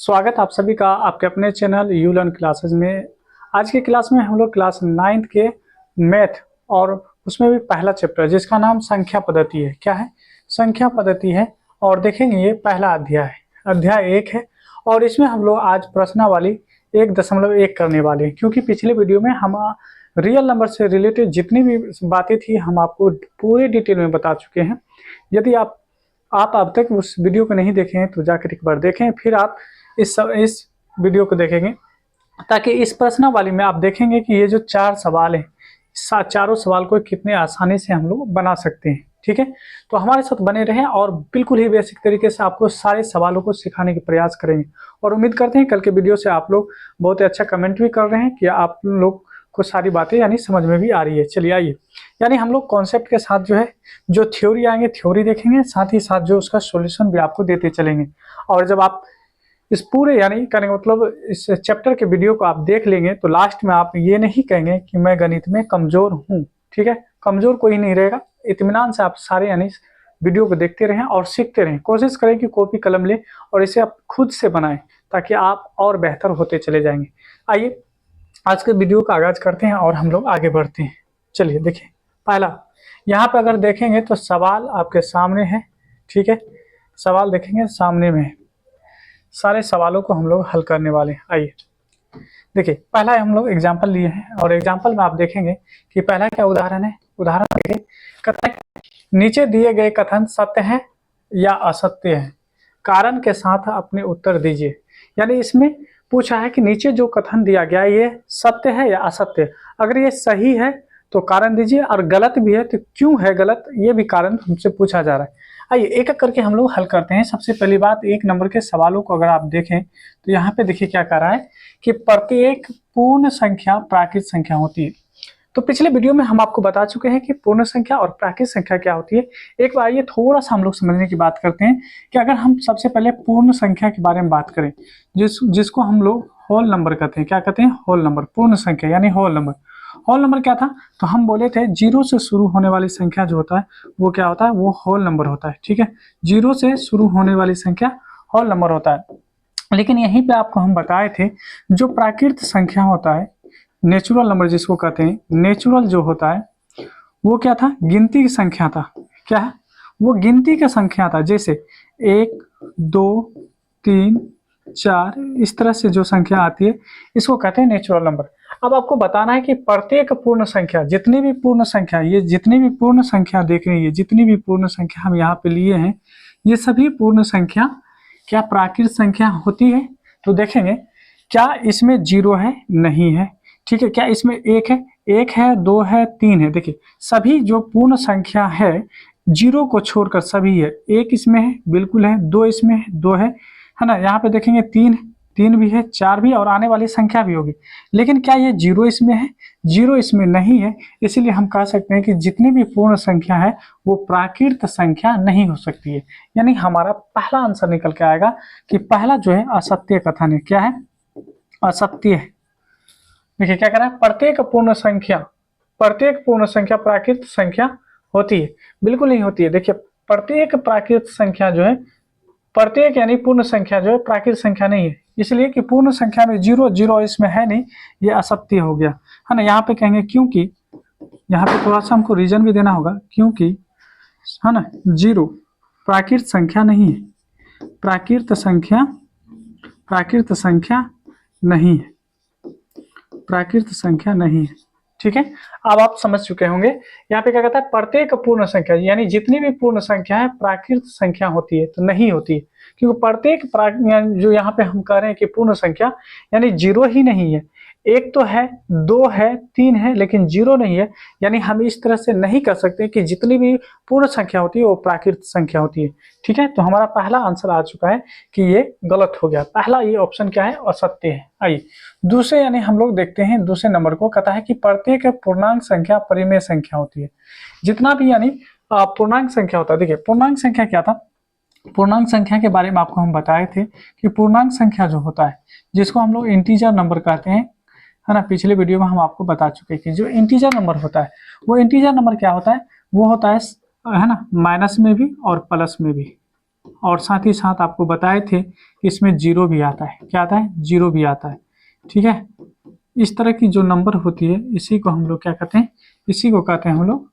स्वागत आप सभी का आपके अपने चैनल यू लर्न क्लासेस में। आज की क्लास में हम लोग क्लास 9th के मैथ और उसमें भी पहला चैप्टर जिसका नाम संख्या पद्धति है। क्या है? संख्या पद्धति है। और देखेंगे ये पहला अध्याय है, अध्याय 1 है। और इसमें हम लोग आज प्रश्नावली 1.1 करने वाले हैं, क्योंकि पिछले वीडियो में हम रियल नंबर से रिलेटेड जितनी भी बातें थी हम आपको पूरे डिटेल में बता चुके हैं। यदि आप अब तक उस वीडियो को नहीं देखे हैं तो जाकर एक बार देखें, फिर आप इस वीडियो को देखेंगे, ताकि इस प्रश्नावली में आप देखेंगे कि ये जो 4 सवाल हैं, चारों सवाल को कितने आसानी से हम लोग बना सकते हैं। ठीक है, तो हमारे साथ बने रहें और बिल्कुल ही बेसिक तरीके से आपको सारे सवालों को सिखाने की प्रयास करेंगे। और उम्मीद करते हैं कल के वीडियो से आप लोग बहुत ही अच्छा कमेंट भी कर रहे हैं कि आप लोग को सारी बातें यानी समझ में भी आ रही है। चलिए आइए, यानी हम लोग कॉन्सेप्ट के साथ जो है जो थ्योरी आएंगे थ्योरी देखेंगे, साथ ही साथ जो उसका सॉल्यूशन भी आपको देते चलेंगे। और जब आप इस पूरे यानी कहने का मतलब इस चैप्टर के वीडियो को आप देख लेंगे तो लास्ट में आप ये नहीं कहेंगे कि मैं गणित में कमजोर हूँ। ठीक है, कमजोर कोई नहीं रहेगा। इत्मीनान से आप सारे यानी वीडियो को देखते रहें और सीखते रहें। कोशिश करें कि कॉपी कलम लें और इसे आप खुद से बनाएं, ताकि आप और बेहतर होते चले जाएंगे। आइए आज के वीडियो का आगाज करते हैं और हम लोग आगे बढ़ते हैं। चलिए देखिए, पहला यहाँ पे अगर देखेंगे तो सवाल आपके सामने है। ठीक है, सवाल देखेंगे सामने में है। सारे सवालों को हम लोग हल करने वाले हैं। आइए देखिए, पहला हम लोग एग्जाम्पल लिए हैं और एग्जाम्पल में आप देखेंगे कि पहला क्या उदाहरण है। उदाहरण देखिए, कहता है नीचे दिए गए कथन सत्य है या असत्य है, कारण के साथ अपने उत्तर दीजिए। यानी इसमें पूछा है कि नीचे जो कथन दिया गया ये सत्य है या असत्य है। अगर ये सही है तो कारण दीजिए, और गलत भी है तो क्यों है गलत, ये भी कारण हमसे पूछा जा रहा है। आइए एक एक करके हम लोग हल करते हैं। सबसे पहली बात, 1 नंबर के सवालों को अगर आप देखें तो यहाँ पे देखिए क्या कह रहा है कि प्रत्येक पूर्ण संख्या प्राकृत संख्या होती है। तो पिछले वीडियो में हम आपको बता चुके हैं कि पूर्ण संख्या और प्राकृत संख्या क्या होती है। एक बार ये थोड़ा सा हम लोग समझने की बात करते हैं कि अगर हम सबसे पहले पूर्ण संख्या के बारे में बात करें, जिसको हम लोग होल नंबर कहते हैं। क्या कहते हैं? Whole number. पूर्ण संख्या यानी होल नंबर। होल नंबर क्या था? तो हम बोले थे 0 से शुरू होने वाली संख्या जो होता है वो क्या होता है? वो होल नंबर होता है। ठीक है, 0 से शुरू होने वाली संख्या होल नंबर होता है। लेकिन यहीं पे आपको हम बताए थे जो प्राकृत संख्या होता है, नेचुरल नंबर जिसको कहते हैं, नेचुरल जो होता है वो क्या था? गिनती की संख्या था। क्या है? वो गिनती की संख्या था। जैसे 1 2 3 4 इस तरह से जो संख्या आती है इसको कहते हैं नेचुरल नंबर। अब आपको बताना है कि प्रत्येक पूर्ण संख्या, जितनी भी पूर्ण संख्या, ये जितनी भी पूर्ण संख्या देख रही है, जितनी भी पूर्ण संख्या हम यहाँ पे लिए हैं, ये सभी पूर्ण संख्या क्या प्राकृत संख्या होती है? तो देखेंगे क्या इसमें 0 है? नहीं है। ठीक है, क्या इसमें 1 है? 1 है, 2 है, 3 है। देखिए सभी जो पूर्ण संख्या है 0 को छोड़कर सभी है। 1 इसमें है, बिल्कुल है। 2 इसमें है, 2 है ना। यहाँ पे देखेंगे 3 भी है, 4 भी, और आने वाली संख्या भी होगी। लेकिन क्या ये 0 इसमें है? 0 इसमें नहीं है। इसीलिए हम कह सकते हैं कि जितनी भी पूर्ण संख्या है वो प्राकृत संख्या नहीं हो सकती है। यानी हमारा पहला आंसर निकल के आएगा कि पहला जो है असत्य कथन है। क्या है? असत्य है। देखिए क्या कह रहा है, प्रत्येक पूर्ण संख्या प्राकृत संख्या होती है? बिल्कुल नहीं होती है। देखिए प्रत्येक प्राकृत संख्या जो है, प्रत्येक यानी पूर्ण संख्या जो है प्राकृत संख्या नहीं है। इसलिए कि पूर्ण संख्या में 0 इसमें है नहीं, ये असत्य हो गया, है ना। यहाँ पे कहेंगे क्योंकि, यहाँ पे थोड़ा सा हमको रीजन भी देना होगा, क्योंकि है ना 0 प्राकृत संख्या नहीं है, प्राकृत संख्या नहीं है, प्राकृत संख्या नहीं है। ठीक है, अब आप समझ चुके होंगे। यहाँ पे क्या कहता है, प्रत्येक पूर्ण संख्या यानी जितनी भी पूर्ण संख्या है प्राकृत संख्या होती है? तो नहीं होती है, क्योंकि प्रत्येक जो यहाँ पे हम कह रहे हैं कि पूर्ण संख्या यानी 0 ही नहीं है। 1 तो है, 2 है, 3 है, लेकिन 0 नहीं है। यानी हम इस तरह से नहीं कर सकते कि जितनी भी पूर्ण संख्या होती है वो प्राकृत संख्या होती है। ठीक है, तो हमारा पहला आंसर आ चुका है कि ये गलत हो गया। पहला ये ऑप्शन क्या है? असत्य है। आइए दूसरे यानी हम लोग देखते हैं दूसरे नंबर को। कहता है कि प्रत्येक पूर्णांक संख्या परिमेय संख्या होती है। जितना भी यानी पूर्णांक संख्या होता है। देखिए पूर्णांक संख्या क्या था? पूर्णांक संख्या के बारे में आपको हम बताए थे कि पूर्णांक संख्या जो होता है, जिसको हम लोग इंटीजर नंबर कहते हैं, है ना। पिछले वीडियो में हम आपको बता चुके हैं कि जो इंटीजर नंबर होता है वो इंटीजर नंबर क्या होता है? वो होता है ना माइनस में भी और प्लस में भी। और साथ ही साथ आपको बताए थे कि इसमें जीरो भी आता है। क्या आता है? जीरो भी आता है। ठीक है, इस तरह की जो नंबर होती है इसी को हम लोग क्या कहते हैं? इसी को कहते हैं हम लोग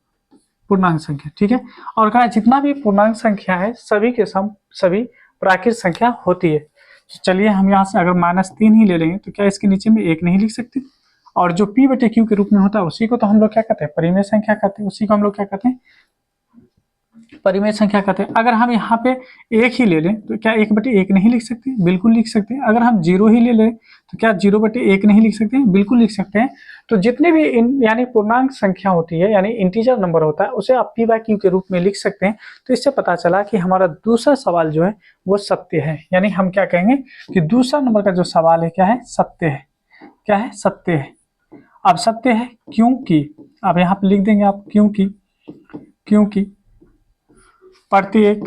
पूर्णांक संख्या। ठीक है, और कहा जितना भी पूर्णांक संख्या है सभी के सम सभी प्राकृत संख्या होती है। तो चलिए हम यहाँ से अगर -3 ही ले लेंगे तो क्या इसके नीचे में 1 नहीं लिख सकते? और जो p बटे q के रूप में होता है उसी को तो हम लोग क्या कहते हैं? परिमेय संख्या कहते हैं। उसी को हम लोग क्या कहते हैं? परिमेय संख्या कहते हैं। अगर हम यहाँ पे 1 ही ले लें तो क्या 1 बटे 1 नहीं लिख सकते? बिल्कुल लिख सकते हैं। अगर हम 0 ही ले लें तो क्या 0 बटे 1 नहीं लिख सकते? बिल्कुल लिख सकते हैं। तो जितने भी यानी पूर्णांक संख्या होती है यानी इंटीजर नंबर होता है उसे आप p बाय q के रूप में लिख सकते हैं। तो इससे पता चला कि हमारा दूसरा सवाल जो है वो सत्य है। यानी हम क्या कहेंगे कि दूसरा नंबर का जो सवाल है क्या है? सत्य है। क्या है? सत्य है। अब सत्य है क्योंकि, अब यहाँ पे लिख देंगे आप क्योंकि प्रत्येक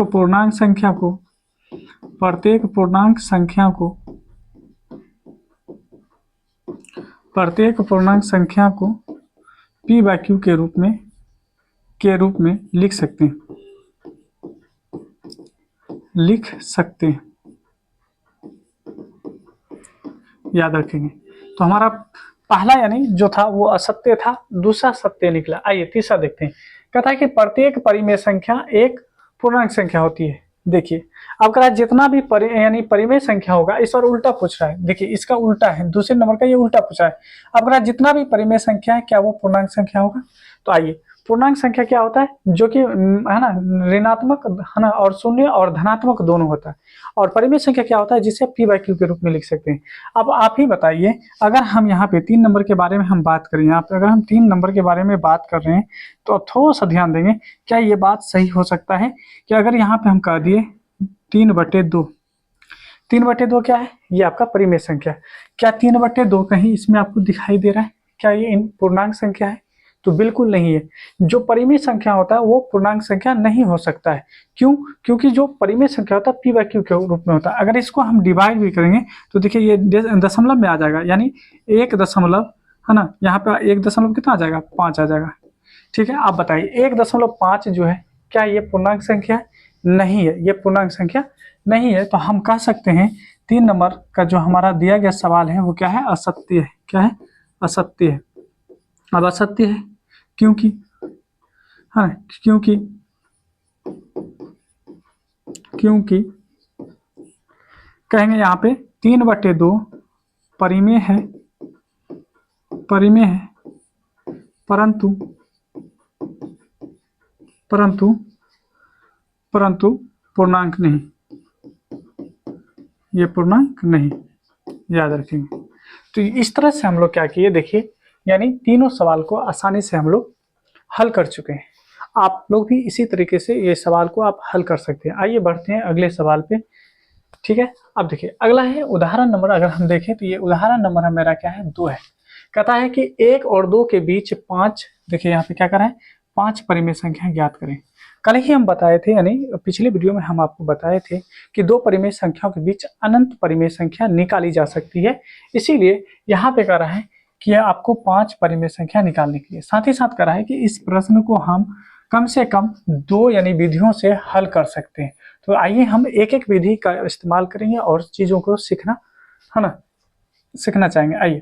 पूर्णांक संख्या को p बाय q के रूप में लिख सकते हैं। याद रखेंगे। तो हमारा पहला यानी जो था वो असत्य था, दूसरा सत्य निकला। आइए तीसरा देखते हैं। कहता है कि प्रत्येक परिमेय संख्या एक पूर्णांक संख्या होती है। देखिए अब कह रहा है जितना भी यानी परिमेय संख्या होगा, इस बार उल्टा पूछ रहा है। देखिए इसका उल्टा है, दूसरे नंबर का ये उल्टा पूछा है। अब कह रहा है जितना भी परिमेय संख्या है क्या वो पूर्णांक संख्या होगा? तो आइए, पूर्णांक संख्या क्या होता है? जो कि है ना ऋणात्मक है ना और शून्य और धनात्मक दोनों होता है। और परिमेय संख्या क्या होता है? जिसे p बाय q के रूप में लिख सकते हैं। अब आप ही बताइए, अगर हम यहाँ पे 3 नंबर के बारे में हम बात करें, यहाँ पे अगर हम 3 नंबर के बारे में बात कर रहे हैं तो अब थोड़ा सा ध्यान देंगे। क्या ये बात सही हो सकता है कि अगर यहाँ पे हम कह दिए 3/2, 3/2 क्या है? ये आपका परिमेय संख्या। क्या 3/2 कहीं इसमें आपको दिखाई दे रहा है? क्या ये पूर्णांक संख्या है? तो बिल्कुल नहीं है। जो परिमेय संख्या होता है वो पूर्णांक संख्या नहीं हो सकता है। क्यों? क्योंकि जो परिमेय संख्या होता है p बाय q के रूप में होता है। अगर इसको हम डिवाइड भी करेंगे तो देखिए ये दशमलव में आ जाएगा, यानी 1 दशमलव, है ना, यहाँ पे 1 दशमलव कितना आ जाएगा? 5 आ जाएगा। ठीक है, आप बताइए 1.5 जो है क्या ये पूर्णांक संख्या? नहीं है, ये पूर्णांक संख्या नहीं है। तो हम कह सकते हैं 3 नंबर का जो हमारा दिया गया सवाल है वो क्या है? असत्य है। क्या है? असत्य है। अब असत्य है क्योंकि, हाँ, क्योंकि कहेंगे यहाँ पे 3/2 परिमेय है, परंतु पूर्णांक नहीं। ये पूर्णांक नहीं, याद रखेंगे। तो इस तरह से हम लोग क्या किए, देखिए यानी तीनों सवाल को आसानी से हम लोग हल कर चुके हैं। आप लोग भी इसी तरीके से ये सवाल को आप हल कर सकते हैं। आइए बढ़ते हैं अगले सवाल पे। ठीक है, अब देखिए अगला है उदाहरण नंबर। अगर हम देखें तो ये उदाहरण नंबर मेरा क्या है? 2 है। कहता है कि 1 और 2 के बीच 5, देखिए यहाँ पे क्या कर रहा है? 5 परिमेय संख्या ज्ञात करें। कल ही हम बताए थे, यानी पिछले वीडियो में हम आपको बताए थे कि 2 परिमेय संख्याओं के बीच अनंत परिमेय संख्या निकाली जा सकती है। इसीलिए यहाँ पे कह रहा है कि आपको 5 परिमेय संख्या निकालने के लिए, साथ ही साथ कह रहा है कि इस प्रश्न को हम कम से कम 2 यानी विधियों से हल कर सकते हैं। तो आइए हम एक एक विधि का इस्तेमाल करेंगे और चीज़ों को सीखना, है ना, सीखना चाहेंगे। आइए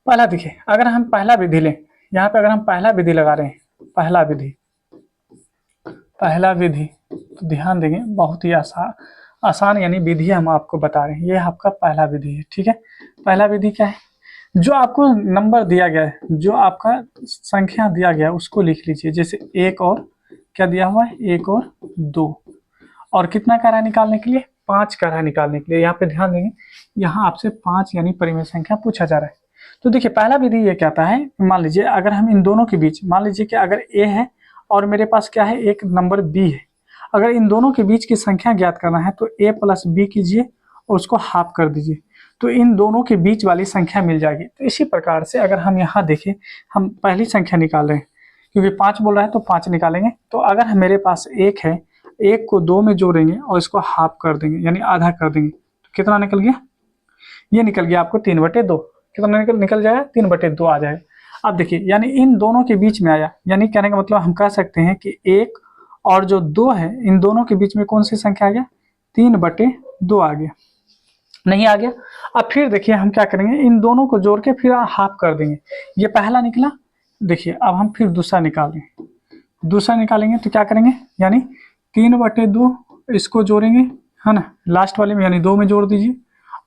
पहला देखिए, अगर हम पहला विधि लें, यहाँ पे अगर हम पहला विधि लगा रहे हैं, पहला विधि तो ध्यान देंगे, बहुत ही आसान यानी विधि हम आपको बता रहे हैं। ये आपका पहला विधि है। ठीक है, पहला विधि क्या है? जो आपको नंबर दिया गया है, जो आपका संख्या दिया गया है उसको लिख लीजिए। जैसे 1 और क्या दिया हुआ है? 1 और 2, और कितना कह रहा है निकालने के लिए? 5 कह रहा है निकालने के लिए। यहाँ पे ध्यान देंगे, यहाँ आपसे 5 यानी परिमेय संख्या पूछा जा रहा है। तो देखिए पहला विधि ये कहता है, मान लीजिए अगर हम इन दोनों के बीच, मान लीजिए कि अगर a है और मेरे पास क्या है? एक नंबर b है। अगर इन दोनों के बीच की संख्या ज्ञात करना है तो a प्लस b कीजिए और उसको हाफ कर दीजिए, तो इन दोनों के बीच वाली संख्या मिल जाएगी। तो इसी प्रकार से अगर हम यहाँ देखें, हम पहली संख्या निकाल रहे हैं क्योंकि 5 बोल रहा है तो 5 निकालेंगे। तो अगर मेरे पास 1 है, 1 को 2 में जोड़ेंगे और इसको हाफ कर देंगे यानी आधा कर देंगे, तो कितना निकल गया? ये निकल गया आपको 3/2। कितना निकल जाएगा? 3/2 आ जाएगा। अब देखिए यानी इन दोनों के बीच में आया, यानी कहने का मतलब हम कह सकते हैं कि 1 और जो 2 है इन दोनों के बीच में कौन सी संख्या आ गया, 3/2 आ गया, नहीं आ गया। अब फिर देखिए हम क्या करेंगे, इन दोनों को जोड़ के फिर हाफ कर देंगे। ये पहला निकला, देखिए अब हम फिर दूसरा निकालेंगे। दूसरा निकालेंगे तो क्या करेंगे, यानी 3/2 इसको जोड़ेंगे, है ना, लास्ट वाले में यानी 2 में जोड़ दीजिए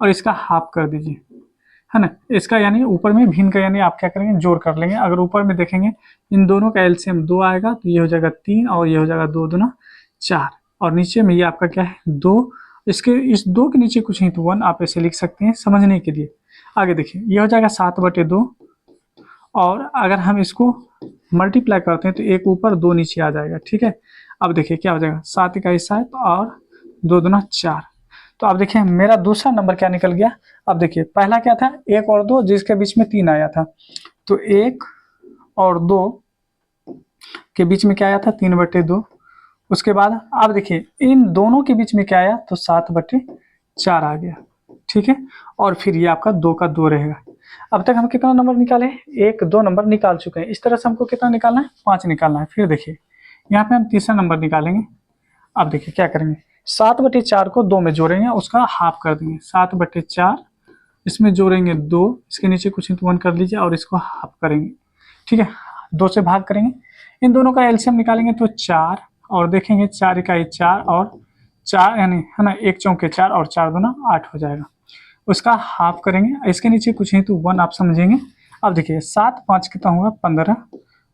और इसका हाफ कर दीजिए, है ना। इसका यानी ऊपर में भिन्न का यानी आप क्या करेंगे, जोड़ कर लेंगे। अगर ऊपर में देखेंगे इन दोनों का एलसीएम 2 आएगा तो ये हो जाएगा 3 और ये हो जाएगा 2 दूना 4 और नीचे में ये आपका क्या है 2। इसके इस 2 के नीचे कुछ नहीं तो 1 आप ऐसे लिख सकते हैं समझने के लिए। आगे देखिए ये हो जाएगा 7/2 और अगर हम इसको मल्टीप्लाई करते हैं तो 1 ऊपर 2 नीचे आ जाएगा, ठीक है। अब देखिए क्या हो जाएगा, 7 × 7 और 2 दूना 4। तो अब देखिए मेरा दूसरा नंबर क्या निकल गया। अब देखिए पहला क्या था, 1 और 2 जिसके बीच में 3 आया था, तो 1 और 2 के बीच में क्या आया था, 3/2। उसके बाद अब देखिए इन दोनों के बीच में क्या आया, तो 7/4 आ गया, ठीक है। और फिर ये आपका 2 का 2 रहेगा। अब तक हम कितना नंबर निकाले, 1 2 नंबर निकाल चुके हैं। इस तरह से हमको कितना निकालना है, 5 निकालना है। फिर देखिए यहाँ पे हम तीसरा नंबर निकालेंगे। अब देखिए क्या करेंगे, 7/4 को 2 में जोड़ेंगे, उसका हाफ कर देंगे। 7/4 इसमें जोड़ेंगे 2, इसके नीचे कुछ नहीं तो 1 कर लीजिए और इसको हाफ करेंगे, ठीक है। 2 से भाग करेंगे, इन दोनों का एलसीएम निकालेंगे तो 4 और देखेंगे 4 × 4 और 4 यानी है ना 1 चौके 4 और 4 दूना 8 हो जाएगा। उसका हाफ करेंगे, इसके नीचे कुछ नहीं तो 1 आप समझेंगे। अब देखिए 7 5 कितना होगा 15,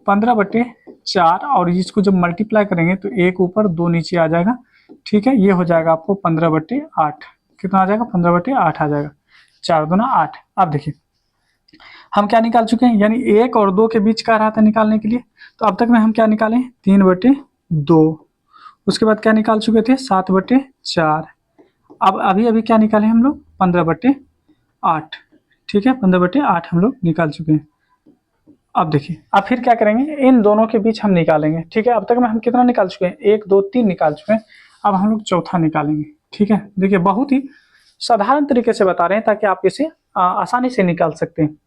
15/4 और इसको जब मल्टीप्लाई करेंगे तो 1 ऊपर 2 नीचे आ जाएगा, ठीक है। ये हो जाएगा आपको 15/8, कितना आ जाएगा 15/8 आ जाएगा, 4 दूना 8। अब देखिए हम क्या निकाल चुके हैं, यानी 1 और 2 के बीच का रहा था निकालने के लिए, तो अब तक में हम क्या निकाले 3/2। उसके बाद क्या निकाल चुके थे 7/4। अब अभी क्या निकाले हम लोग 15/8, ठीक है। 15/8 हम लोग निकाल चुके हैं। अब देखिए अब फिर क्या करेंगे, इन दोनों के बीच हम निकालेंगे, ठीक है। अब तक में हम कितना निकाल चुके हैं, 1 2 3 निकाल चुके हैं। अब हम लोग चौथा निकालेंगे, ठीक है। देखिए बहुत ही साधारण तरीके से बता रहे हैं ताकि आप इसे आसानी से निकाल सकते हैं।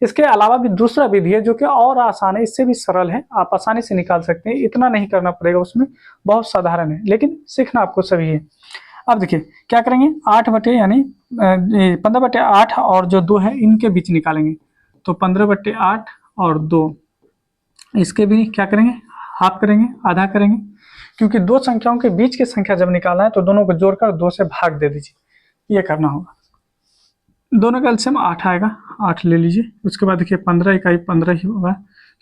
इसके अलावा भी दूसरा विधि है जो कि और आसान है, इससे भी सरल है, आप आसानी से निकाल सकते हैं, इतना नहीं करना पड़ेगा, उसमें बहुत साधारण है लेकिन सीखना आपको सभी है। अब देखिए क्या करेंगे, 8 यानी 15/8 और जो 2 है इनके बीच निकालेंगे, तो 15/8 और 2 इसके भी क्या करेंगे, हाफ करेंगे, आधा करेंगे, क्योंकि दो संख्याओं के बीच की संख्या जब निकालना है तो दोनों को जोड़कर 2 से भाग दे दीजिए, ये करना होगा। दोनों का एलसीएम 8 आएगा, 8 ले लीजिए। उसके बाद देखिए 15 इकाई 15 ही होगा,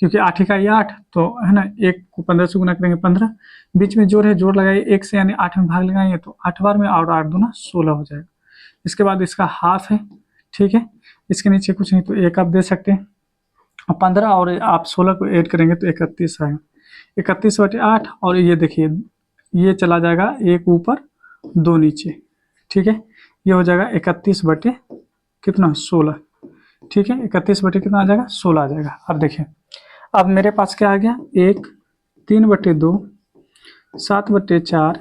क्योंकि 8 इकाई 8 तो है ना, 1 को 15 से गुना करेंगे 15, बीच में जोड़ है, जोड़ लगाइए 1 से यानी 8 में भाग लगाएंगे तो 8 बार में और 8 दूना 16 हो जाएगा। इसके बाद इसका हाफ है, ठीक है। इसके नीचे कुछ नहीं तो 1 आप दे सकते हैं, 15 और आप 16 को ऐड करेंगे तो 31 आएगा, 31/8 और ये देखिए ये चला जाएगा 1 ऊपर 2 नीचे, ठीक है। ये हो जाएगा 31 कितना 16, ठीक है। 31 कितना आ जाएगा 16 आ जाएगा। अब देखिए अब मेरे पास क्या आ गया, 1 3/2 7/4,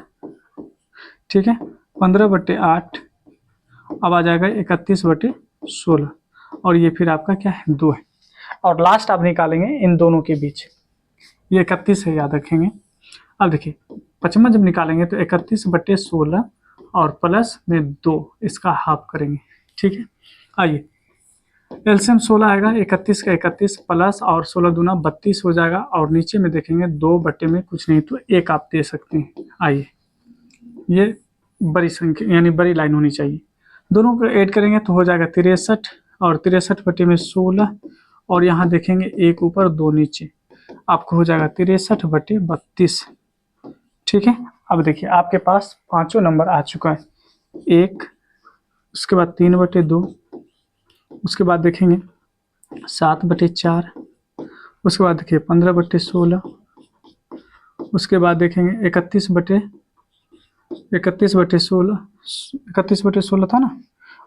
ठीक है, 15/8, अब आ जाएगा 31/16 और ये फिर आपका क्या है 2 है। और लास्ट आप निकालेंगे इन दोनों के बीच, ये 31 है, याद रखेंगे। अब देखिए पचमा जब निकालेंगे तो 31/16 और प्लस में 2 इसका हाफ करेंगे, ठीक है। आइए एलसीएम 16 आएगा, 31 का 31 प्लस और 16 दूना 32 हो जाएगा और नीचे में देखेंगे 2 बटे में कुछ नहीं तो 1 आप दे सकते हैं। आइए ये बड़ी संख्या यानी बड़ी लाइन होनी चाहिए, दोनों को ऐड करेंगे तो हो जाएगा 63 और 63 बटे में 16 और यहाँ देखेंगे 1 ऊपर 2 नीचे, आपको हो जाएगा 63/32, ठीक है। अब देखिए आपके पास पांचों नंबर आ चुका है, 1, उसके बाद 3/2, उसके बाद देखेंगे 7/4, उसके बाद देखिए 15/16, उसके बाद देखेंगे 31/16 था ना,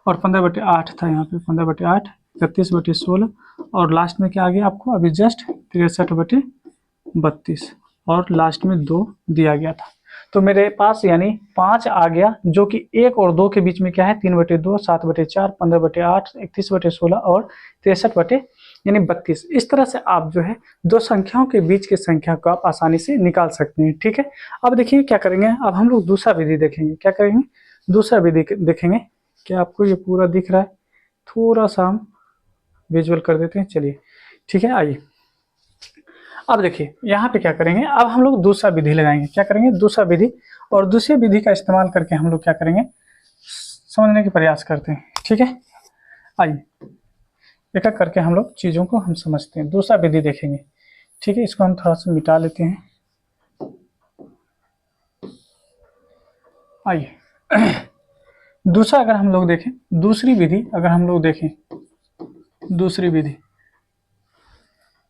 और 15/8 था, यहाँ पे 15/8, 31/16 और लास्ट में क्या आ गया आपको अभी जस्ट 63/32 और लास्ट में 2 दिया गया था। तो मेरे पास यानी 5 आ गया, जो कि 1 और 2 के बीच में क्या है 3/2 7/4 15/8 31/16 और 63/32 यानी 32। इस तरह से आप जो है दो संख्याओं के बीच की संख्या को आप आसानी से निकाल सकते हैं। ठीक है, अब देखिए क्या करेंगे, अब हम लोग दूसरा विधि देखेंगे। क्या करेंगे, दूसरा विधि देखेंगे। क्या आपको ये पूरा दिख रहा है? थोड़ा सा हम विजुअल कर देते हैं, चलिए ठीक है। आइए अब देखिए यहाँ पे क्या करेंगे, अब हम लोग दूसरा विधि लगाएंगे। क्या करेंगे, दूसरा विधि, और दूसरी विधि का इस्तेमाल करके हम लोग क्या करेंगे, समझने के प्रयास करते हैं। ठीक है, आइए एक एक करके हम लोग चीज़ों को हम समझते हैं। दूसरा विधि देखेंगे। ठीक है, इसको हम थोड़ा सा मिटा लेते हैं। आइए दूसरा अगर हम लोग देखें, दूसरी विधि अगर हम लोग देखें, दूसरी विधि,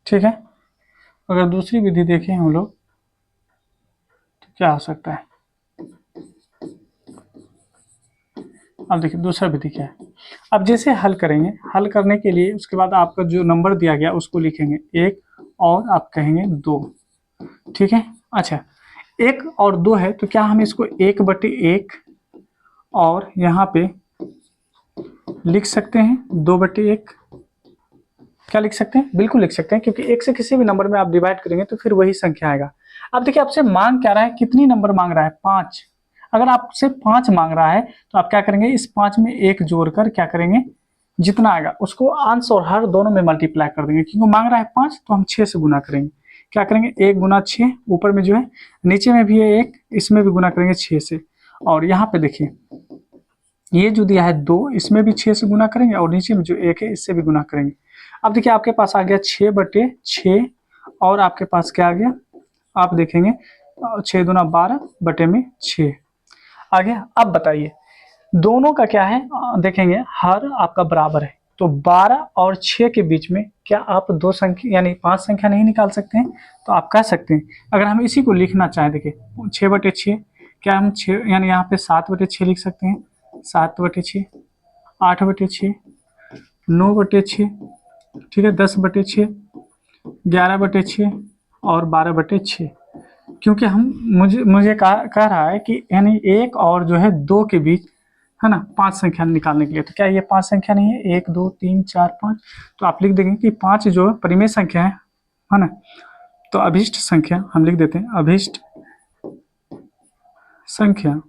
ठीक है, अगर दूसरी विधि देखें हम लोग तो क्या हो सकता है। अब देखिए दूसरा विधि क्या है। अब जैसे हल करेंगे, हल करने के लिए उसके बाद आपका जो नंबर दिया गया उसको लिखेंगे 1 और आप कहेंगे 2। ठीक है, अच्छा 1 और 2 है तो क्या हम इसको 1/1 और यहाँ पे लिख सकते हैं 2/1। क्या लिख सकते हैं, बिल्कुल लिख सकते हैं, क्योंकि 1 से किसी भी नंबर में आप डिवाइड करेंगे तो फिर वही संख्या आएगा। अब देखिए आपसे मांग क्या रहा है, कितनी नंबर मांग रहा है, 5। अगर आपसे 5 मांग रहा है तो आप क्या करेंगे, इस 5 में 1 जोड़कर क्या करेंगे, जितना आएगा उसको अंश और हर दोनों में मल्टीप्लाई कर देंगे। क्योंकि मांग रहा है 5 तो हम 6 से गुना करेंगे। क्या करेंगे, 1 गुना 6, ऊपर में जो है, नीचे में भी है 1, इसमें भी गुना करेंगे 6 से। और यहाँ पे देखिए ये जो दिया है 2, इसमें भी 6 से गुना करेंगे, और नीचे में जो 1 है इससे भी गुना करेंगे। अब देखिए आपके पास आ गया 6/6, और आपके पास क्या आ गया, आप देखेंगे 6 दूना 12/6 आ गया। अब बताइए दोनों का क्या है, देखेंगे हर आपका बराबर है, तो 12 और 6 के बीच में क्या आप दो संख्या यानी 5 संख्या नहीं निकाल सकते हैं? तो आप कह सकते हैं, अगर हम इसी को लिखना चाहें, देखिए 6/6, क्या हम 6 यानी यहाँ पे 7/6 लिख सकते हैं, 7/6, 8/6, 9/6, ठीक है, 10/6, 11/6 और 12/6। क्योंकि हम मुझे कह रहा है कि यानी 1 और जो है 2 के बीच है ना 5 संख्या निकालने के लिए, तो क्या ये 5 संख्या नहीं है, 1 2 3 4 5, तो आप लिख देंगे कि 5 जो परिमेय संख्या है ना। तो अभिष्ट संख्या हम लिख देते हैं, अभिष्ट संख्या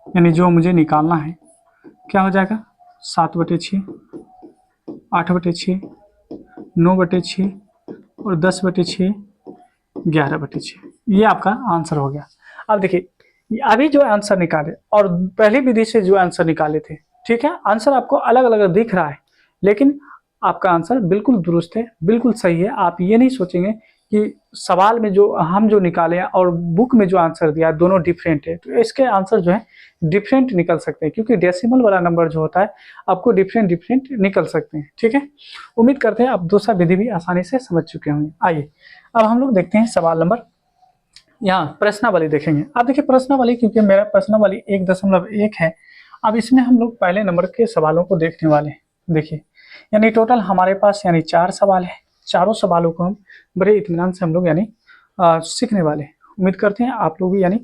यानी जो मुझे निकालना है क्या हो जाएगा, 7/6, 8/6, 9/6 और 10/6, 11/6। ये आपका आंसर हो गया। अब देखिए अभी जो आंसर निकाले और पहली विधि से जो आंसर निकाले थे, ठीक है, आंसर आपको अलग अलग दिख रहा है, लेकिन आपका आंसर बिल्कुल दुरुस्त है, बिल्कुल सही है। आप ये नहीं सोचेंगे कि सवाल में जो हम जो निकाले हैं और बुक में जो आंसर दिया दोनों डिफरेंट है, तो इसके आंसर जो है डिफरेंट निकल सकते हैं, क्योंकि डेसिमल वाला नंबर जो होता है आपको डिफरेंट निकल सकते हैं। ठीक है, उम्मीद करते हैं आप दूसरा विधि भी आसानी से समझ चुके होंगे। आइए अब हम लोग देखते हैं सवाल नंबर, यहाँ प्रश्नावली देखेंगे। अब देखिए प्रश्नावली, क्योंकि मेरा प्रश्नावली 1.1 है, अब इसमें हम लोग पहले नंबर के सवालों को देखने वाले हैं। देखिए यानी टोटल हमारे पास यानी 4 सवाल है, चारों सवालों को हम बड़े इत्मीनान से हम लोग यानी सीखने वाले हैं। उम्मीद करते हैं आप लोग भी यानी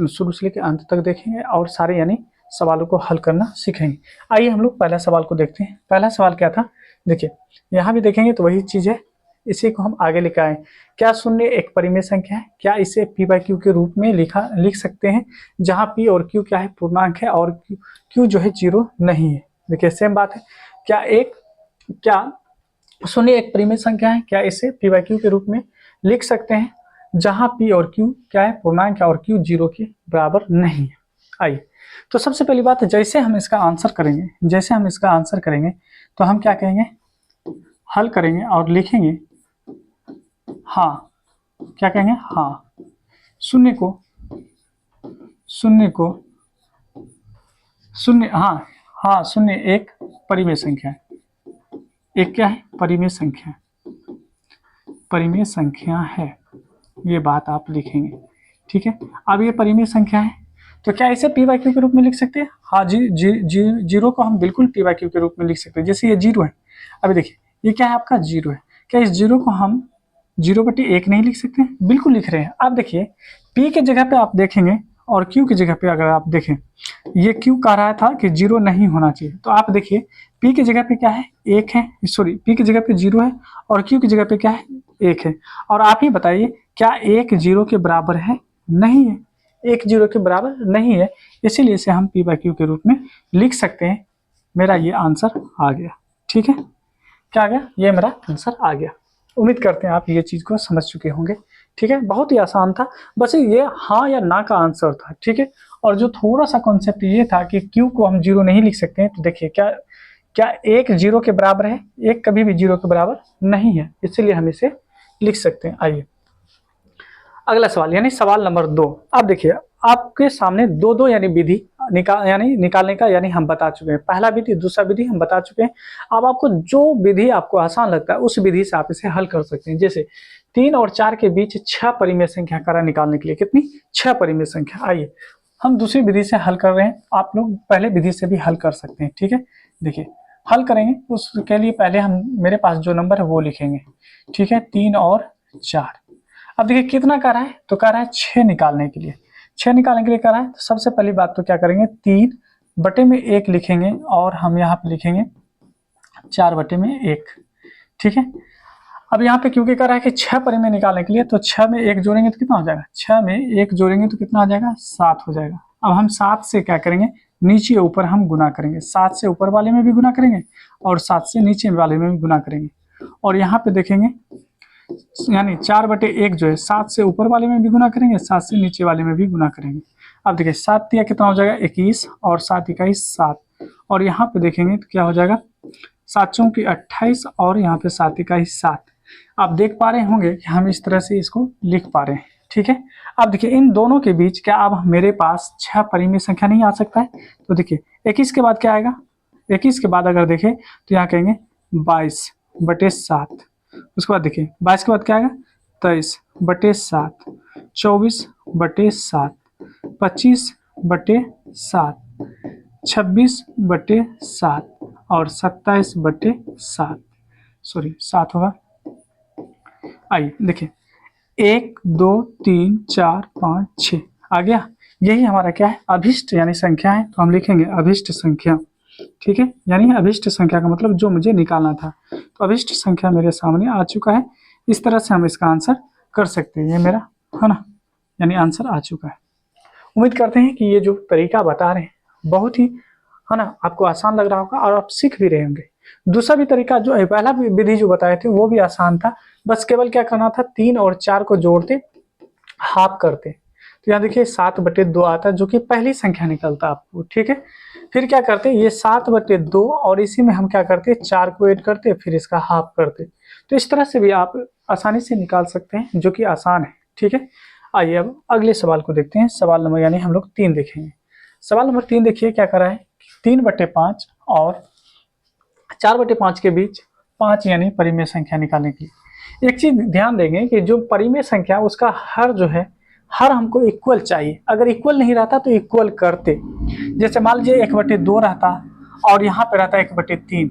शुरू से लेकर अंत तक देखेंगे और सारे यानी सवालों को हल करना सीखेंगे। आइए हम लोग पहला सवाल को देखते हैं। पहला सवाल क्या था, देखिए यहाँ भी देखेंगे तो वही चीज़ है, इसी को हम आगे लिखा है। क्या शून्य एक परिमेय संख्या है? क्या इसे p/q के रूप में लिख सकते हैं, जहां p और q क्या है, पूर्णांक है और q जो है 0 नहीं है। देखिए सेम बात है, क्या शून्य एक परिमेय संख्या है? क्या इसे p/q के रूप में लिख सकते हैं, जहां p और q क्या है, पूर्णांक है और q 0 के बराबर नहीं है। आइए तो सबसे पहली बात, जैसे हम इसका आंसर करेंगे तो हम क्या कहेंगे, हल करेंगे और लिखेंगे हाँ, क्या कहेंगे, हाँ शून्य शून्य एक परिमेय संख्या है। एक क्या है, परिमेय संख्या है, ये बात आप लिखेंगे। ठीक है, अब ये परिमेय संख्या है तो क्या इसे p/q के रूप में लिख सकते हैं? हाँ जी, 0 को हम बिल्कुल p/q के रूप में लिख सकते हैं। जैसे ये 0 है, अभी देखिए ये क्या है, आपका 0 है, क्या इस 0 को हम 0/1 नहीं लिख सकते? बिल्कुल लिख रहे हैं। अब देखिए p के जगह पे आप देखेंगे और क्यू की जगह पे अगर आप देखें, ये क्यू कह रहा था कि 0 नहीं होना चाहिए, तो आप देखिए पी की जगह पे क्या है 1 है, सॉरी पी की जगह पे 0 है और क्यू की जगह पे क्या है 1 है। और आप ही बताइए क्या 1 0 के बराबर है? नहीं है, 1 0 के बराबर नहीं है, इसीलिए इसे हम पी बाई क्यू के रूप में लिख सकते हैं। मेरा ये आंसर आ गया। ठीक है, क्या आ गया? ये मेरा आंसर आ गया। उम्मीद करते हैं आप ये चीज़ को समझ चुके होंगे। ठीक है, बहुत ही आसान था, बस ये हाँ या ना का आंसर था। ठीक है, और जो थोड़ा सा कॉन्सेप्ट ये था कि क्यू को हम 0 नहीं लिख सकते हैं, तो देखिए क्या क्या 1 0 के बराबर है? 1 कभी भी 0 के बराबर नहीं है, इसीलिए हम इसे लिख सकते हैं। आइए अगला सवाल यानी सवाल नंबर 2। अब देखिए आपके सामने दो यानी विधि निकालने का यानी हम बता चुके हैं। पहला विधि दूसरा विधि हम बता चुके हैं। अब आपको जो विधि आपको आसान लगता है उस विधि से आप इसे हल कर सकते हैं। जैसे 3 और 4 के बीच 6 परिमेय संख्या करा निकालने के लिए कितनी 6 परिमेय संख्या। आइए हम दूसरी विधि से हल कर रहे हैं, आप लोग पहले विधि से भी हल कर सकते हैं। ठीक है, देखिए हल करेंगे उसके लिए पहले हम मेरे पास जो नंबर है वो लिखेंगे। ठीक है, 3 और 4। अब देखिए कितना कर रहा है, तो कर रहा है 6 निकालने के लिए। 6 निकालने के लिए कर रहा है, तो सबसे पहली बात तो क्या करेंगे 3 बटे में 1 लिखेंगे और हम यहाँ पे लिखेंगे 4 बटे में 1। ठीक है, अब यहाँ पे क्योंकि कर रहा है कि 6 परिमेय निकालने के लिए, तो 6 में 1 जोड़ेंगे तो कितना हो जाएगा, 6 में 1 जोड़ेंगे तो कितना आ जाएगा 7 हो जाएगा। अब हम 7 से क्या करेंगे, नीचे ऊपर हम गुना करेंगे, 7 से ऊपर वाले में भी गुना करेंगे और 7 से नीचे वाले में भी गुना करेंगे। और यहाँ पे देखेंगे यानी 4 बटे 1 जो है 7 से ऊपर वाले में भी गुना करेंगे, 7 से नीचे वाले में भी गुना करेंगे। अब देखिए 7 दिया कितना हो जाएगा 21 और 7 21 7। और यहाँ पे देखेंगे तो क्या हो जाएगा 7 चौकी 28 और यहाँ पे 7 21 7। आप देख पा रहे होंगे कि हम इस तरह से इसको लिख पा रहे हैं। ठीक है, अब देखिए इन दोनों के बीच क्या अब मेरे पास 6 परिमेय संख्या नहीं आ सकता है? तो देखिए 21 के बाद क्या आएगा, 21 के बाद अगर देखें तो यहाँ कहेंगे 22 बटे 7। उसके बाद देखिए 22 के बाद क्या आएगा 23 बटे 7, 24 बटे 7, 25 बटे 7, 26 बटे 7 और 27 बटे 7, सॉरी 7 होगा। आइए देखिए 1 2 3 4 5 6 आ गया। यही हमारा क्या है अभिष्ट यानी संख्या है, तो हम लिखेंगे अभिष्ट संख्या। ठीक है, यानी अभिष्ट संख्या का मतलब जो मुझे निकालना था, तो अभिष्ट संख्या मेरे सामने आ चुका है। इस तरह से हम इसका आंसर कर सकते हैं। ये मेरा है ना, यानी आंसर आ चुका है। उम्मीद करते हैं कि ये जो तरीका बता रहे हैं बहुत ही है ना आपको आसान लग रहा होगा और आप सीख भी रहे होंगे। दूसरा भी तरीका जो पहला विधि जो बताए थे वो भी आसान था, बस केवल क्या करना था 3 और 4 को जोड़ते हाफ करते। तो यहाँ देखिए 7 बटे 2 आता है जो कि पहली संख्या निकलता आपको। ठीक है, फिर क्या करते ये 7 बटे 2 और इसी में हम क्या करते 4 को ऐड करते फिर इसका हाफ करते। तो इस तरह से भी आप आसानी से निकाल सकते हैं जो कि आसान है। ठीक है, आइए अब अगले सवाल को देखते हैं। सवाल नंबर यानी हम लोग 3 देखेंगे। सवाल नंबर 3 देखिए क्या कर रहा है 3 बटे 5 और 4 बटे 5 के बीच 5 यानी परिमेय संख्या निकालने के लिए एक चीज ध्यान देंगे कि जो परिमेय संख्या उसका हर जो है हर हमको इक्वल चाहिए। अगर इक्वल नहीं रहता तो इक्वल करते। जैसे मान लीजिए 1 बटे 2 रहता और यहाँ पे रहता 1 बटे 3,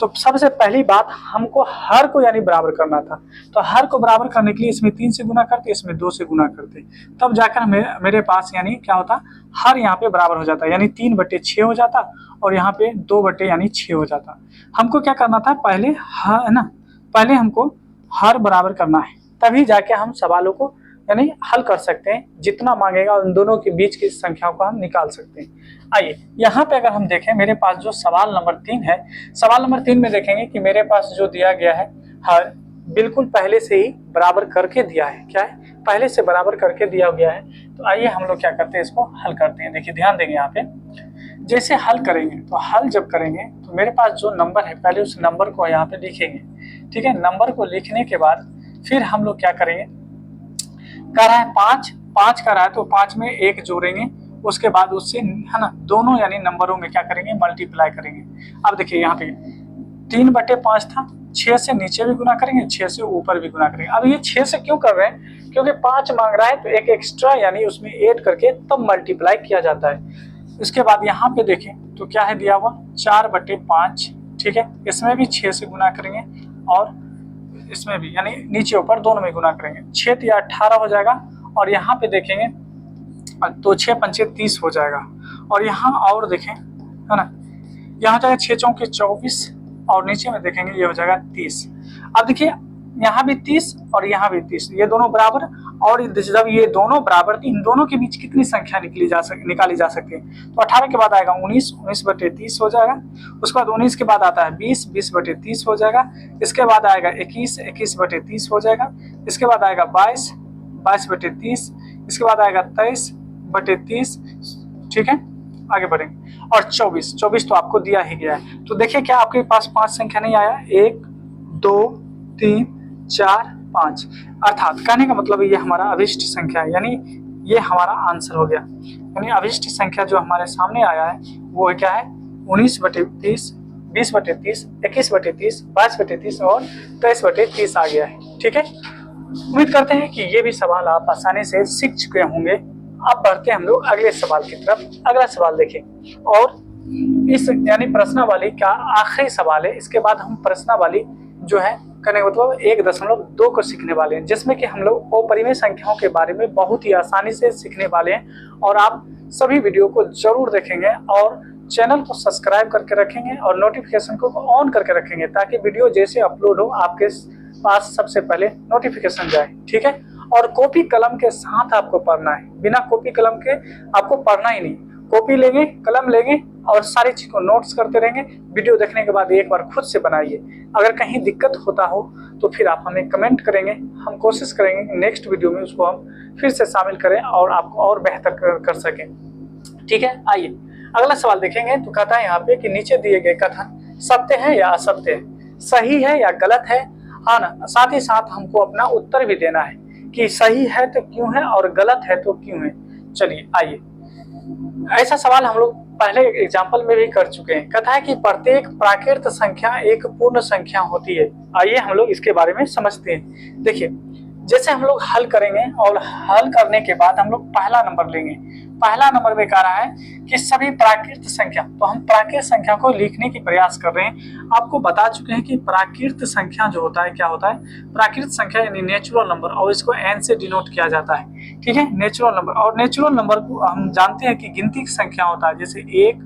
तो सबसे पहली बात हमको हर को यानी बराबर करना था। तो हर को बराबर करने के लिए इसमें 3 से गुना करते, इसमें 2 से गुना करते, तब जाकर मेरे पास यानी क्या होता हर यहाँ पे बराबर हो जाता, यानी 3 बटे 6 हो जाता और यहाँ पे 2 बटे यानी 6 हो जाता। हमको क्या करना था पहले है ना, पहले हमको हर बराबर करना है, तभी जाके हम सवालों को यानी हल कर सकते हैं। जितना मांगेगा उन दोनों के बीच की संख्याओं को हम निकाल सकते हैं। आइए यहाँ पे अगर हम देखें मेरे पास जो सवाल नंबर 3 है, सवाल नंबर 3 में देखेंगे कि मेरे पास जो दिया गया है हर बिल्कुल पहले से ही बराबर करके दिया है। क्या है, पहले से बराबर करके दिया गया है। तो आइए हम लोग क्या करते हैं इसको हल करते हैं। देखिए ध्यान देंगे यहाँ पे जैसे हल करेंगे, तो हल जब करेंगे तो मेरे पास जो नंबर है पहले उस नंबर को यहाँ पे लिखेंगे। ठीक है, नंबर को लिखने के बाद फिर हम लोग क्या करेंगे, कर रहा है 5 कर रहा है तो 5 में 1 जोड़ेंगे, उसके बाद उससे है ना दोनों यानी नंबरों में क्या करेंगे मल्टीप्लाई करेंगे। अब देखिए यहाँ पे 3 बटे 5 था, 6 से नीचे भी गुना करेंगे, 6 से ऊपर भी गुना करेंगे। अब ये 6 से क्यों कर रहे हैं, क्योंकि 5 मांग रहा है तो एक एक्स्ट्रा यानी उसमें ऐड करके तब मल्टीप्लाई किया जाता है। इसके बाद यहाँ पे देखें तो क्या है दिया हुआ 4 बटे 5। ठीक है, इसमें भी 6 से गुना करेंगे और इसमें भी यानी नीचे ऊपर दोनों में गुना करेंगे, 6 या 18 हो जाएगा। और यहाँ पे देखेंगे तो 6 पंचे 30 हो जाएगा। और यहाँ और देखें, है ना, यहाँ हो जाएगा 6 चौके 24 और नीचे में देखेंगे ये हो जाएगा 30। अब देखिए यहाँ भी 30 और यहाँ भी 30, ये दोनों बराबर। और जब ये दोनों बराबर तो इन दोनों के बीच कितनी संख्या निकाली जा सकती है? तो 18 के बाद आएगा 19, 19/30 हो जाएगा। उसके बाद 19 के बाद आता है 20, 20/30 हो जाएगा। इसके बाद आएगा 21, 21/30 हो जाएगा। इसके बाद आएगा 22, 22/30। इसके बाद आएगा 23/30। ठीक है, आगे बढ़ेंगे। और 24, 24 तो आपको दिया ही गया है। तो देखिए क्या आपके पास 5 संख्या नहीं आया? 1 2 3 4 5, अर्थात कहने का मतलब ये हमारा अभिष्ट संख्या है, यानी ये हमारा आंसर हो गया। यानी अभिष्ट संख्या जो हमारे सामने आया है वो क्या है? 19/30, 20/30, 21/30, 22/30 और 23/30 आ गया है। ठीक है, उम्मीद करते हैं कि ये भी सवाल आप आसानी से सीख चुके होंगे। अब बढ़ते हैं हम लोग अगले सवाल की तरफ। अगला सवाल देखें, और इस यानी प्रश्नावली का आखिरी सवाल है। इसके बाद हम प्रश्नावली जो है करने का मतलब 1.2 को सीखने वाले हैं, जिसमें कि हम लोग अपरिमेय संख्याओं के बारे में बहुत ही आसानी से सीखने वाले हैं। और आप सभी वीडियो को जरूर देखेंगे और चैनल को सब्सक्राइब करके रखेंगे और नोटिफिकेशन को ऑन करके रखेंगे, ताकि वीडियो जैसे अपलोड हो आपके पास सबसे पहले नोटिफिकेशन जाए। ठीक है, और कॉपी कलम के साथ आपको पढ़ना है, बिना कॉपी कलम के आपको पढ़ना ही नहीं। कॉपी लेंगे, कलम लेंगे और सारी चीज को नोट्स करते रहेंगे। वीडियो देखने के बाद एक बार खुद से बनाइए। अगर कहीं दिक्कत होता हो तो फिर आप हमें कमेंट करेंगे, हम कोशिश करेंगे कि नेक्स्ट वीडियो में उसको हम फिर से शामिल करें और आपको और बेहतर कर सकें। ठीक है, आइए अगला सवाल देखेंगे। तो कहता है यहाँ पे कि नीचे दिए गए कथन सत्य है या असत्य है, सही है या गलत है, हाँ ना। साथ ही साथ हमको अपना उत्तर भी देना है कि सही है तो क्यों है और गलत है तो क्यों है। चलिए आइए, ऐसा सवाल हम लोग पहले एग्जाम्पल में भी कर चुके हैं। कहता है कि प्रत्येक प्राकृत संख्या एक पूर्ण संख्या होती है। आइए हम लोग इसके बारे में समझते हैं। देखिए, जैसे हम लोग हल करेंगे और हल करने के बाद हम लोग पहला नंबर लेंगे। पहला नंबर में कह रहा है कि सभी प्राकृत संख्या, तो हम प्राकृत संख्या को लिखने की प्रयास कर रहे हैं। आपको बता चुके हैं कि प्राकृत संख्या जो होता है क्या होता है? प्राकृत संख्या यानी नेचुरल नंबर, और इसको n से डिनोट किया जाता है। ठीक है, नेचुरल नंबर। और नेचुरल नंबर को हम जानते हैं कि गिनती की संख्या होता है, जैसे 1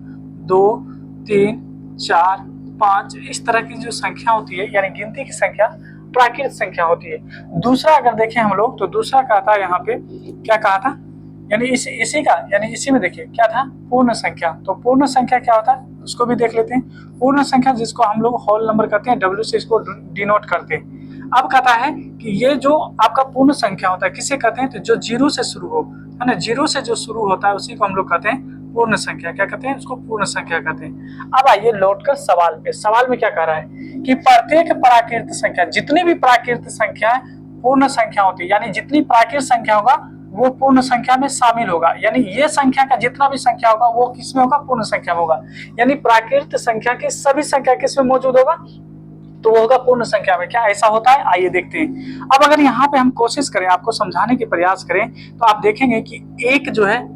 2 3 4 5, इस तरह की जो संख्या होती है यानी गिनती की संख्या प्राकृत संख्या होती है। दूसरा अगर देखें हम लोग तो दूसरा कहा था यहाँ पे, क्या कहा था, यानी इसी का यानी इसी में देखिए क्या था? पूर्ण संख्या। तो पूर्ण संख्या क्या होता है उसको भी देख लेते हैं। पूर्ण संख्या जिसको हम लोग होल नंबर करते हैं, W से इसको डिनोट करते हैं। अब कहता है कि ये जो आपका पूर्ण संख्या होता है किसे कहते हैं? तो जो 0 से शुरू हो, है ना, 0 से जो शुरू होता है उसी को हम लोग कहते हैं पूर्ण संख्या। क्या कहते हैं? उसको पूर्ण संख्या कहते हैं। अब आइए लौटकर सवाल पे। सवाल में क्या कह रहा है कि प्रत्येक प्राकृत संख्या, जितनी भी प्राकृत संख्या पूर्ण संख्या होती है, यानी जितनी प्राकृत संख्या होगा वो पूर्ण संख्या में शामिल होगा। यानी ये संख्या का जितना भी संख्या होगा वो किसमें होगा? पूर्ण संख्या में होगा। यानी प्राकृत संख्या की सभी संख्या किसमें मौजूद होगा? तो वो होगा पूर्ण संख्या में। क्या ऐसा होता है? आइए देखते हैं। अब अगर यहाँ पे हम कोशिश करें, आपको समझाने की प्रयास करें, तो आप देखेंगे कि एक जो है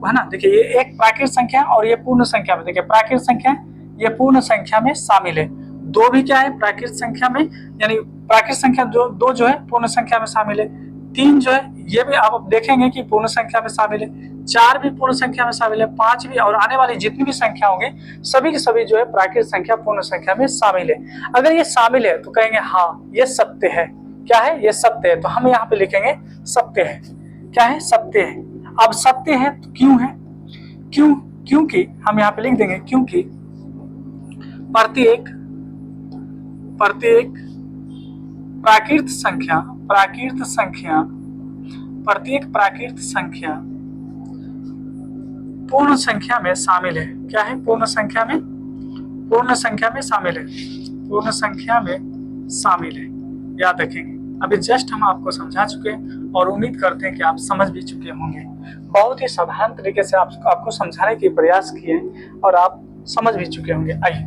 ना, देखिए ये एक प्राकृत संख्या और ये पूर्ण संख्या में, देखिए प्राकृत संख्या ये पूर्ण संख्या में शामिल है। 2 भी क्या है? प्राकृत संख्या में, यानी प्राकृत संख्या जो 2 जो है पूर्ण संख्या में शामिल है। 3 जो है ये भी आप देखेंगे कि पूर्ण संख्या में शामिल है। 4 भी पूर्ण संख्या में शामिल है, 5 भी, और आने वाली जितनी भी संख्या होंगे सभी की सभी जो है प्राकृत संख्या पूर्ण संख्या में शामिल है। अगर ये शामिल है तो कहेंगे हाँ ये सत्य है। क्या है? ये सत्य है। तो हम यहाँ पे लिखेंगे सत्य है। क्या है? सत्य है। अब सत्य है तो क्यों है? क्योंकि हम यहाँ पे लिख देंगे क्योंकि प्रत्येक प्राकृत संख्या प्रत्येक प्राकृत संख्या पूर्ण संख्या में शामिल है। क्या है? पूर्ण संख्या में शामिल है। पूर्ण संख्या में शामिल है। याद रखेंगे। अभी जस्ट हम आपको समझा चुके हैं और उम्मीद करते हैं कि आप समझ भी चुके होंगे। बहुत ही साधारण तरीके से आपको समझाने की प्रयास किए और आप समझ भी चुके होंगे। आइए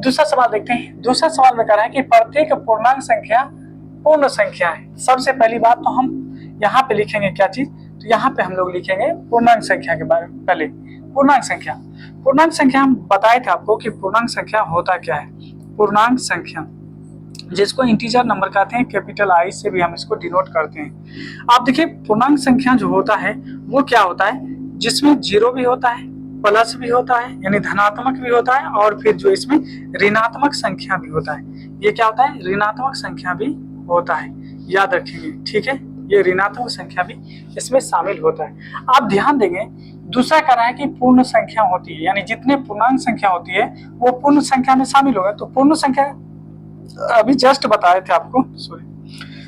दूसरा सवाल देखते हैं। दूसरा सवाल में कह रहा है कि प्रत्येक पूर्णांक संख्या पूर्ण संख्या है। सबसे पहली बात तो हम यहाँ पे लिखेंगे क्या चीज? तो यहाँ पे हम लोग लिखेंगे पूर्णांक संख्या के बारे में। पहले पूर्णांक संख्या हम बताए थे आपको कि पूर्णांक संख्या होता क्या है। पूर्णांक संख्या जिसको इंटीजर नंबर कहते हैं, कैपिटल आई से भी हम इसको डिनोट करते हैं। आप देखिए पूर्णांक संख्या जो होता है वो क्या होता है जिसमें जीरो भी होता है, प्लस भी होता है यानी धनात्मक भी होता है, और फिर जो इसमें ऋणात्मक संख्या भी होता है। ये क्या होता है, ऋणात्मक संख्या भी होता है, याद रखेंगे, ठीक है। ये ऋणात्मक संख्या भी इसमें शामिल होता है। आप ध्यान देंगे, दूसरा कह रहा है कि पूर्ण संख्या होती है, यानी जितने पूर्णांक संख्या होती है वो पूर्ण संख्या में शामिल होगा। तो पूर्ण संख्या अभी जस्ट बताए थे आपको, सॉरी,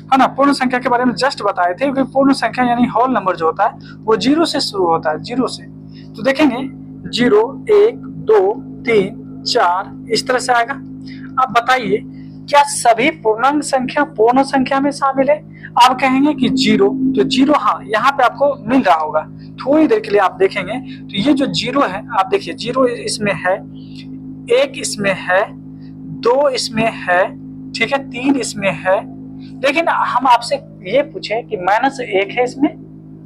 है ना, पूर्ण संख्या के बारे में जस्ट बताए थे कि पूर्ण संख्या यानी होल नंबर जो होता है वो जीरो से शुरू होता है, जीरो से। तो देखेंगे 0, 1, 2, 3, 4 इस तरह से आएगा। अब बताइए क्या सभी पूर्णांक संख्या पूर्ण संख्या में शामिल है? आप कहेंगे कि जीरो, तो जीरो हाँ यहाँ पे आपको मिल रहा होगा। थोड़ी देर के लिए आप देखेंगे तो ये जो जीरो है, आप देखिए जीरो इसमें है, 1 इसमें है, 2 इसमें है, ठीक है, 3 इसमें है। लेकिन हम आपसे ये पूछे कि -1 है इसमें,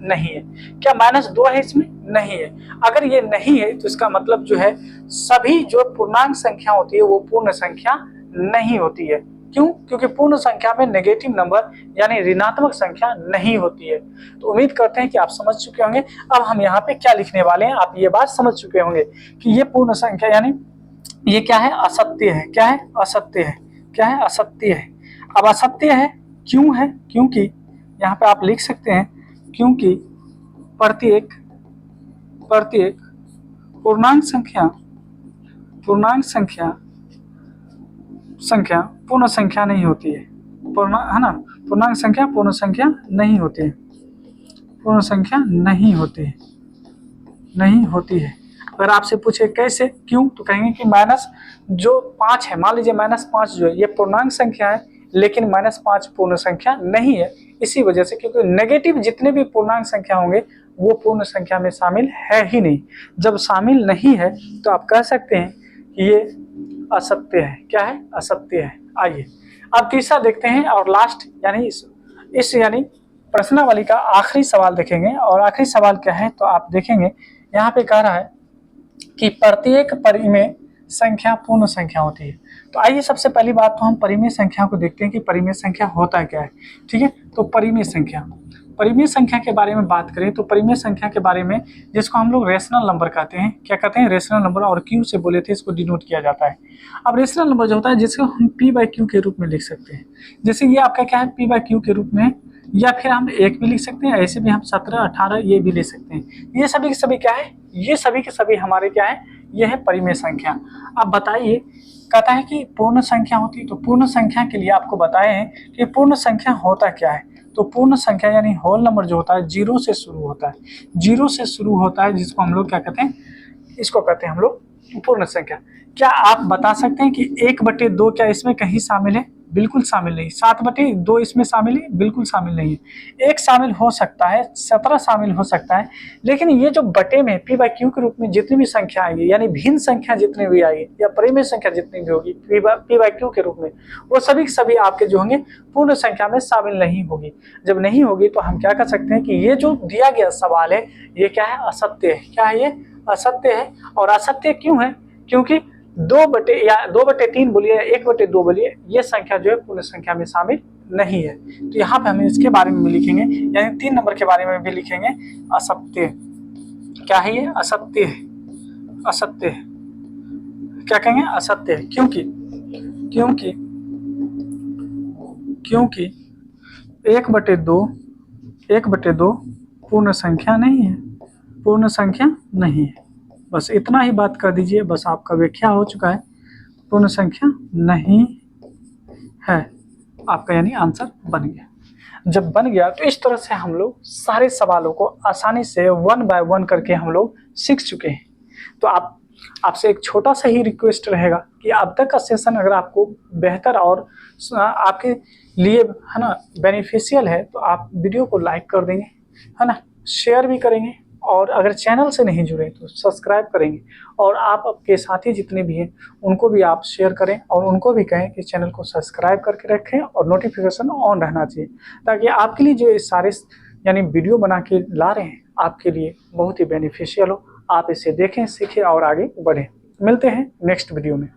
नहीं है। क्या -2 है इसमें, नहीं है। अगर ये नहीं है तो इसका मतलब जो है सभी जो पूर्णांक संख्या होती है वो पूर्ण संख्या नहीं होती है। क्यों? क्योंकि पूर्ण संख्या में नेगेटिव नंबर यानी ऋणात्मक संख्या नहीं होती है। तो उम्मीद करते हैं कि आप समझ चुके होंगे। अब हम यहाँ पे क्या लिखने वाले हैं, आप ये बात समझ चुके होंगे कि ये पूर्ण संख्या यानी ये क्या है, असत्य है। क्या है, असत्य है। क्या है, असत्य है। अब असत्य है क्यों है? क्योंकि यहाँ पे आप लिख सकते हैं क्योंकि प्रत्येक पूर्णांक संख्या पूर्ण संख्या नहीं होती है, है ना। पूर्णांक संख्या पूर्ण संख्या नहीं होती है, पूर्ण संख्या नहीं होती है। अगर आपसे पूछे कैसे, क्यों, तो कहेंगे कि माइनस जो 5 है, मान लीजिए -5 जो है ये पूर्णांक संख्या है, लेकिन -5 पूर्ण संख्या नहीं है। इसी वजह से, क्योंकि नेगेटिव जितने भी पूर्णांक संख्या होंगे वो पूर्ण संख्या में शामिल है ही नहीं। जब शामिल नहीं है तो आप कह सकते हैं कि ये असत्य है। क्या है, असत्य है। आइए अब तीसरा देखते हैं और लास्ट यानी इस यानी प्रश्नावली का आखिरी सवाल देखेंगे। और आखिरी सवाल क्या है, तो आप देखेंगे यहाँ पे कह रहा है कि प्रत्येक परिमेय संख्या पूर्ण संख्या होती है। तो आइए सबसे पहली बात तो हम परिमेय संख्या को देखते हैं कि परिमेय संख्या होता क्या है, ठीक है। तो परिमेय संख्या के बारे में बात करें तो परिमेय संख्या के बारे में, जिसको हम लोग रेशनल नंबर कहते हैं, क्या कहते हैं, रेशनल नंबर, और क्यू से बोले थे इसको डिनोट किया जाता है। अब रेशनल नंबर जो होता है जिसको हम p/q के रूप में लिख सकते हैं। जैसे ये आपका क्या है, p/q के रूप में, या फिर हम 1 भी लिख सकते हैं, ऐसे भी हम 17, 18 ये भी ले सकते हैं। ये सभी के सभी क्या है, ये सभी के सभी हमारे क्या है, ये है परिमेय संख्या। अब बताइए, कहता है कि पूर्ण संख्या होती है, तो पूर्ण संख्या के लिए आपको बताए हैं कि पूर्ण संख्या होता क्या है। तो पूर्ण संख्या यानी होल नंबर जो होता है जीरो से शुरू होता है, जीरो से शुरू होता है, जिसको हम लोग क्या कहते हैं, इसको कहते हैं हम लोग पूर्ण संख्या। क्या आप बता सकते हैं कि 1/2 क्या इसमें कहीं शामिल है? बिल्कुल शामिल नहीं। 7/2 इसमें शामिल है? बिल्कुल शामिल नहीं है। 1 शामिल हो सकता है, 17 शामिल हो सकता है, लेकिन ये जो बटे में p/q के रूप में जितनी भी संख्या आएगी, यानी भिन्न संख्या जितनी भी आएगी या परिमेय संख्या जितनी भी होगी p/q के रूप में, वो सभी के सभी आपके जो होंगे पूर्ण संख्या में शामिल नहीं होगी। जब नहीं होगी तो हम क्या कर सकते हैं कि ये जो दिया गया सवाल है ये क्या है, असत्य है। क्या है, ये असत्य है। और असत्य क्यों है? क्योंकि 2/3 बोलिए या 1/2 बोलिए, ये संख्या जो है पूर्ण संख्या में शामिल नहीं है। तो यहाँ पे हम इसके बारे में भी लिखेंगे, यानी 3 नंबर के बारे में भी लिखेंगे असत्य। क्या है, ये असत्य है। असत्य है। क्या कहेंगे, असत्य है। क्योंकि 1/2 पूर्ण संख्या नहीं है, पूर्ण संख्या नहीं है। बस इतना ही बात कर दीजिए, बस आपका व्याख्या हो चुका है, पूर्ण संख्या नहीं है। आपका यानी आंसर बन गया। जब बन गया तो इस तरह से हम लोग सारे सवालों को आसानी से 1 बाय 1 करके हम लोग सीख चुके हैं। तो आपसे एक छोटा सा ही रिक्वेस्ट रहेगा कि अब तक का सेशन अगर आपको बेहतर और आपके लिए, है ना, बेनिफिशियल है, तो आप वीडियो को लाइक कर देंगे, है ना, शेयर भी करेंगे, और अगर चैनल से नहीं जुड़े तो सब्सक्राइब करेंगे। और आप आपके साथी जितने भी हैं उनको भी आप शेयर करें और उनको भी कहें कि चैनल को सब्सक्राइब करके रखें और नोटिफिकेशन ऑन रहना चाहिए, ताकि आपके लिए जो इस सारे यानी वीडियो बना के ला रहे हैं आपके लिए बहुत ही बेनिफिशियल हो। आप इसे देखें, सीखें और आगे बढ़ें। मिलते हैं नेक्स्ट वीडियो में।